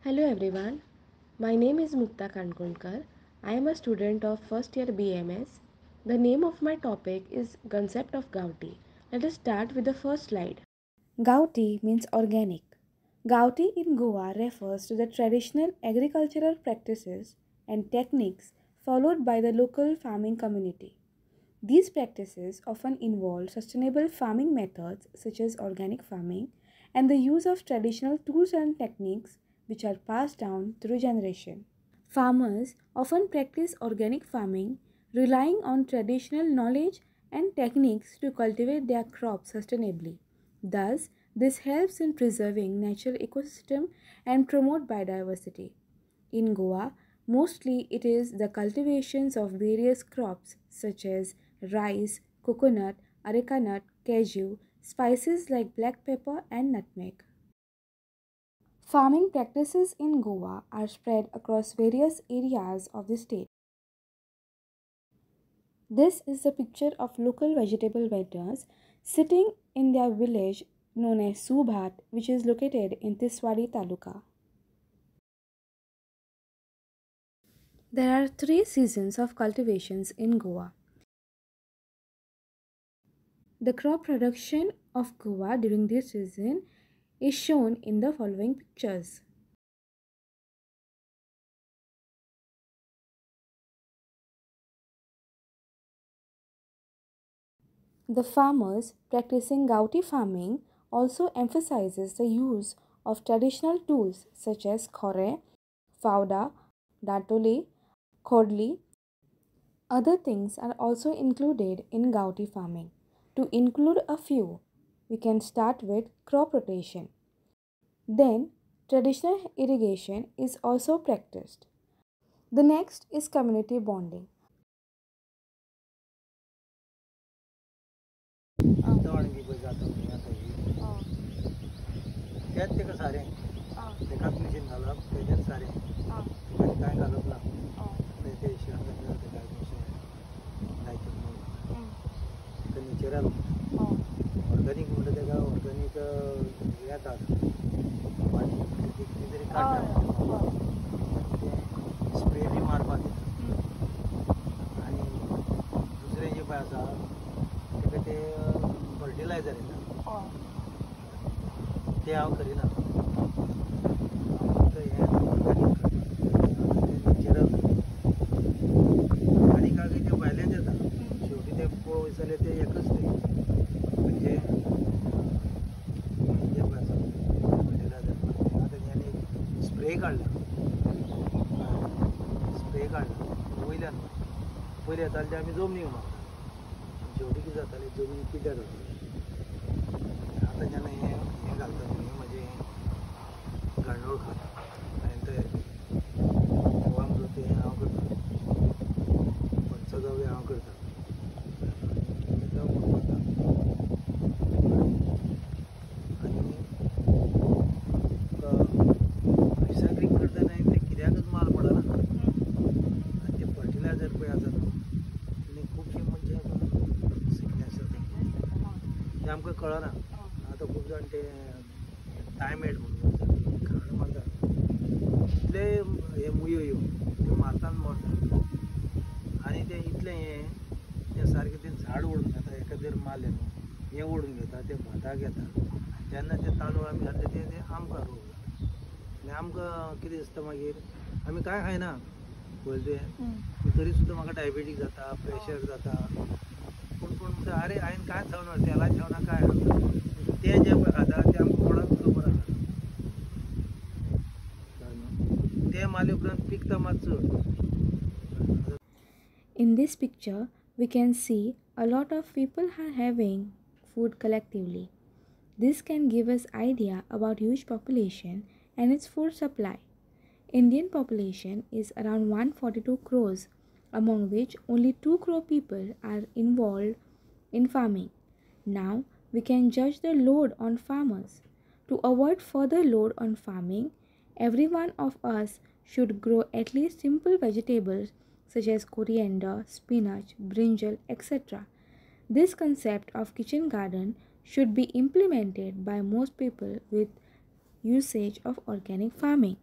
Hello everyone, my name is Mukta Kankonkar. I am a student of first year BMS. The name of my topic is Concept of Gauti. Let us start with the first slide. Gauti means organic. Gauti in Goa refers to the traditional agricultural practices and techniques followed by the local farming community. These practices often involve sustainable farming methods such as organic farming and the use of traditional tools and techniques which are passed down through generation. Farmers often practice organic farming, relying on traditional knowledge and techniques to cultivate their crops sustainably. Thus, this helps in preserving natural ecosystem and promote biodiversity. In Goa, mostly it is the cultivations of various crops such as rice, coconut, areca nut, cashew, spices like black pepper and nutmeg. Farming practices in Goa are spread across various areas of the state. This is a picture of local vegetable vendors sitting in their village known as Subhat, which is located in Tiswadi Taluka. There are three seasons of cultivations in Goa. The crop production of Goa during this season is shown in the following pictures. The farmers practicing Gauti farming also emphasizes the use of traditional tools such as khore, fauda, datoli, khodli. Other things are also included in Gauti farming. To include a few, we can start with crop rotation. Then, traditional irrigation is also practiced. The next is community bonding. दवाणगी पळय जाता पळय आतां ही तेंच तेका सारें तेकाच machine घालप तेजेंच सारें तेका कांय घालप ना ते शेण घातल्यार तेका अशें लायक तेका नेचरल ऑर्गेनीक म्हणटा तेका ऑर्गेनीक येतात माती कितें तरी काडटा ते स्प्रे बी मारपाक येता आनी दुसरें जें पळय आसा तेका ते फर्टिलायझर येता ते हांव करिना फक्त हें ऑर्गेनीक नॅचरल आनीक ते भायलेच येता शेवटी ते पळोवंक जाल्यार ते एकच ते म्हणजे ते पळय आसा फर्टिलायझर आतां तेणी स्प्रे काडला वयल्यान पयलीं येताले ते आमी जमनीक मारता शेवटी कितें जातालें जमीन पिड्ड्यार जाताली आतां जेन्ना हें घालता न्ही म्हजें गांडूळ खाता हांवें ते वामृत हें हांव करता पंचगव्य हांव करता तेका वापरता आनी रिसायक्लींग करतना ते कित्याकच माल पडना आनी ते फर्टिलायझर पळय आसा न्हू आनी खुबशे मनशां सिकनेस जाता ते आमकां कळना आतां खूब जाण ते थायमेड म्हणून खाण मारता इतले हे मुयो ह्यो त्यो मारता आनी मरता आनी ते इतलें हें तें सारकें तें झाड ओडून घेता एका जर मारलें न्हू हें ओडून घेता ते भाताक येता जेन्ना ते तांदूळ आमी घालता ते आमकां रोग जाता आनी आमकां कितें दिसता मागीर आमी कांय खायना पयलीं तें तरी सुद्दां म्हाका डायबेटीक जाता प्रेशर जाता पूण म्हणटा आरे हांवें कांयच खावना तेलाचें खावना कांय खावना ते जे पळय खाता ते आमकां कोणाक खबर आसा ते मारले उपरांत पिकता मात चड. In this picture, we can see a lot of people are having food collectively. This can give us idea about huge population and its food supply. Indian population is around 142 crores, among which only 2 crore people are involved in farming. Now, we can judge the load on farmers. To avoid further load on farming, every one of us should grow at least simple vegetables such as coriander, spinach, brinjal, etc. This concept of kitchen garden should be implemented by most people with usage of organic farming.